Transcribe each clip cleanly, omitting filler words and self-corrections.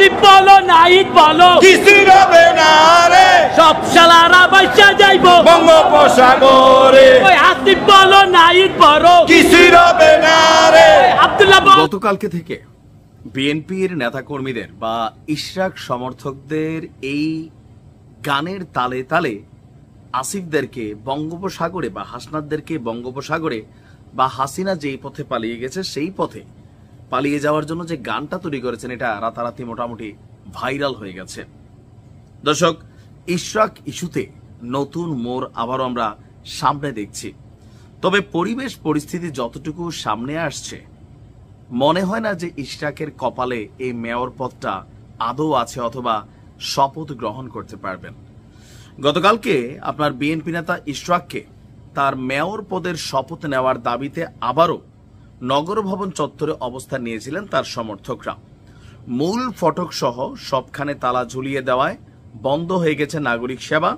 আসিফ বলো নাহিদ বলো কিছু হবে না রে, সব শালারা বাইসা যাইবো বঙ্গোপসাগরে। ওই আসিফ বলো নাহিদ বলো কিছু হবে না রে। আব্দুল্লাহ বল। গতকালকে থেকে বিএনপির নেতাকর্মীদের বা ইশরাক সমর্থকদের এই গানের তালে তালে আসিফদেরকে বঙ্গোপসাগরে বা হাসনাতদেরকে বঙ্গোপসাগরে বা হাসিনা যেই পথে পালিয়ে গেছে সেই পথে পালিয়ে যাওয়ার জন্য যে গানটা তৈরি করেছেন এটা রাতারাতি মোটামুটি ভাইরাল হয়ে গেছে। দর্শক, ইশরাক ইস্যুতে নতুন মোড় আবারও আমরা সামনে দেখছি। তবে পরিবেশ পরিস্থিতি যতটুকু সামনে আসছে মনে হয় না যে ইশরাকের কপালে এই মেয়র পদটা আদৌ আছে অথবা শপথ গ্রহণ করতে পারবেন। গতকালকে আপনার বিএনপি নেতা ইশরাককে তার মেয়র পদের শপথ নেওয়ার দাবিতে আবারও নগর ভবন চত্বরে অবস্থান নিয়েছিলেন তার সমর্থকরা। মূল ফটক সহ সবখানে তালা ঝুলিয়ে দেওয়ায় বন্ধ হয়ে গেছে নাগরিক সেবা।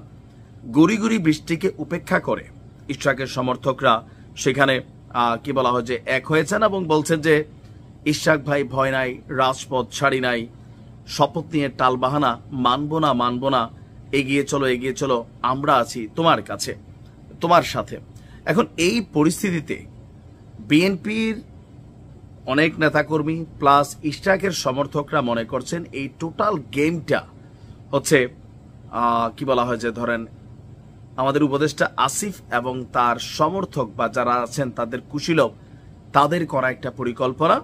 গুড়ি গুড়ি বৃষ্টিকে উপেক্ষা করে ইশরাকের সমর্থকরা সেখানে কি বলা হয় যে এক হয়েছেন এবং বলছেন যে ইশরাক ভাই ভয় নাই, রাজপথ ছাড়ি নাই, শপথ নিয়ে টালবাহানা মানব না, এগিয়ে চলো, আমরা আছি তোমার কাছে, তোমার সাথে। এখন এই পরিস্থিতিতে বিএনপির অনেক নেতাকর্মী প্লাস ইশরাকের সমর্থকরা মনে করছেন এই টোটাল গেমটা হচ্ছে কি বলা হয় যে ধরেন আমাদের উপদেষ্টা আসিফ এবং তার সমর্থক বা যারা আছেন তাদের কুশীলব তাদের করা একটা পরিকল্পনা,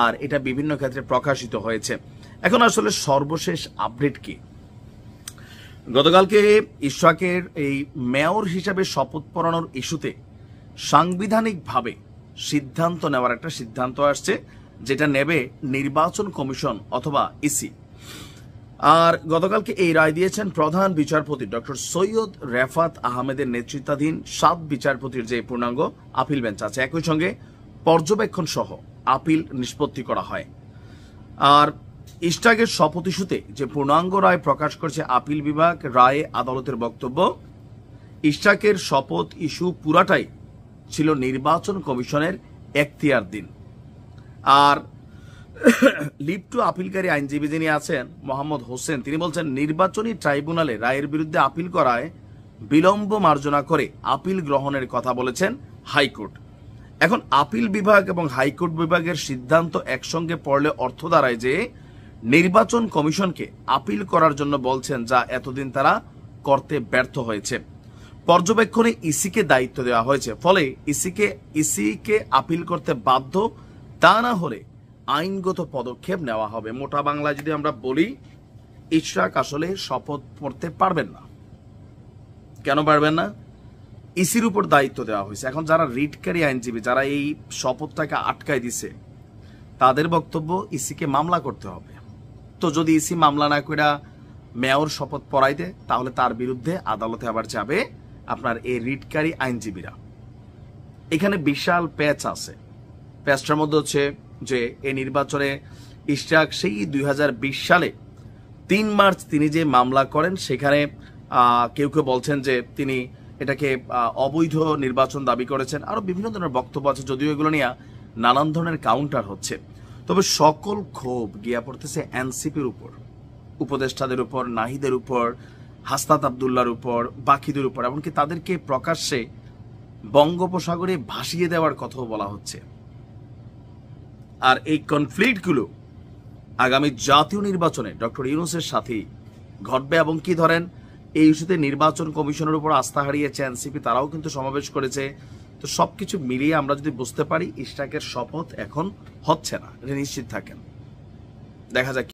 আর এটা বিভিন্ন ক্ষেত্রে প্রকাশিত হয়েছে। এখন আসলে সর্বশেষ আপডেট কি? গতকালকে ইশরাকের এই মেয়র হিসাবে শপথ পড়ানোর ইস্যুতে সাংবিধানিকভাবে সিদ্ধান্ত নেওয়ার একটা সিদ্ধান্ত আসছে, যেটা নেবে নির্বাচন কমিশন অথবা ইসি। আর গতকালকে এই রায় দিয়েছেন প্রধান বিচারপতি ডক্টর সৈয়দ রেফাত আহমেদের নেতৃত্বাধীন 7 বিচারপতির যে পূর্ণাঙ্গ আপিল বেঞ্চ আছে, একই সঙ্গে পর্যবেক্ষণ সহ আপিল নিষ্পত্তি করা হয়। আর ইশরাকের শপথ ইস্যুতে যে পূর্ণাঙ্গ রায় প্রকাশ করেছে আপিল বিভাগ, রায়ে আদালতের বক্তব্য ইশরাকের শপথ ইস্যু পুরাটাই ছিল নির্বাচন কমিশনের এখতিয়ারধীন। আর লিভ টু আপিলকারী আইনজীবী যিনি আছেন মোহাম্মদ হোসেন, তিনি বলছেন নির্বাচনী ট্রাইব্যুনালে রায়ের বিরুদ্ধে আপিল করায় বিলম্ব মার্জনা করে আপিল গ্রহণের কথা বলেছেন হাইকোর্ট। এখন আপিল বিভাগ এবং হাইকোর্ট বিভাগের সিদ্ধান্ত একসঙ্গে পড়লে অর্থ দাঁড়ায় যে নির্বাচন কমিশনকে আপিল করার জন্য বলছেন, যা এতদিন তারা করতে ব্যর্থ হয়েছে। পর্যবেক্ষণে ইসিকে দায়িত্ব দেওয়া হয়েছে, ফলে ইসিকে আপিল করতে বাধ্য, তা না হলে আইনগত পদক্ষেপ নেওয়া হবে। মোটা বাংলায় যদি আমরা বলি, ইশরাক আসলে শপথ পড়তে পারবেন না। কেন পারবেন না? ইসির উপর দায়িত্ব দেওয়া হয়েছে। এখন যারা রিটকারী আইনজীবী, যারা এই শপথটাকে আটকায় দিছে, তাদের বক্তব্য ইসিকে মামলা করতে হবে। তো যদি ইসি মামলা না করে মেয়র শপথ পড়াই দেয়, তাহলে তার বিরুদ্ধে আদালতে আবার যাবে আপনার এই রিটকারী আইনজীবীরা। এখানে বিশাল প্যাচ আছে। প্যাচটার মধ্যে হচ্ছে যে এই নির্বাচনে ইশরাক সেই 2020 সালে 3 মার্চ তিনি যে মামলা করেন, সেখানে কেউ কেউ বলছেন যে তিনি এটাকে অবৈধ নির্বাচন দাবি করেছেন। আরো বিভিন্ন ধরনের বক্তব্য আছে, যদিও এগুলো নিয়ে নানান ধরনের কাউন্টার হচ্ছে। তবে সকল ক্ষোভ গিয়া পড়তেছে এনসিপির উপর, উপদেষ্টাদের উপর, নাহিদের উপর, হাসনাত আব্দুল্লাহর উপর, বাকিদের উপর, এমনকি তাদেরকে প্রকাশ্যে বঙ্গোপসাগরে ভাসিয়ে দেওয়ার কথাও বলা হচ্ছে। আর এই কনফ্লিক্টগুলো আগামী জাতীয় নির্বাচনে ডক্টর ইউনূসের সাথেই ঘটবে। এবং কি ধরেন এই ইস্যুতে নির্বাচন কমিশনের উপর আস্থা হারিয়েছে এনসিপি, তারাও কিন্তু সমাবেশ করেছে। তো সবকিছু মিলিয়ে আমরা যদি বুঝতে পারি ইশরাকের শপথ এখন হচ্ছে না, এটা নিশ্চিত থাকেন। দেখা যাক।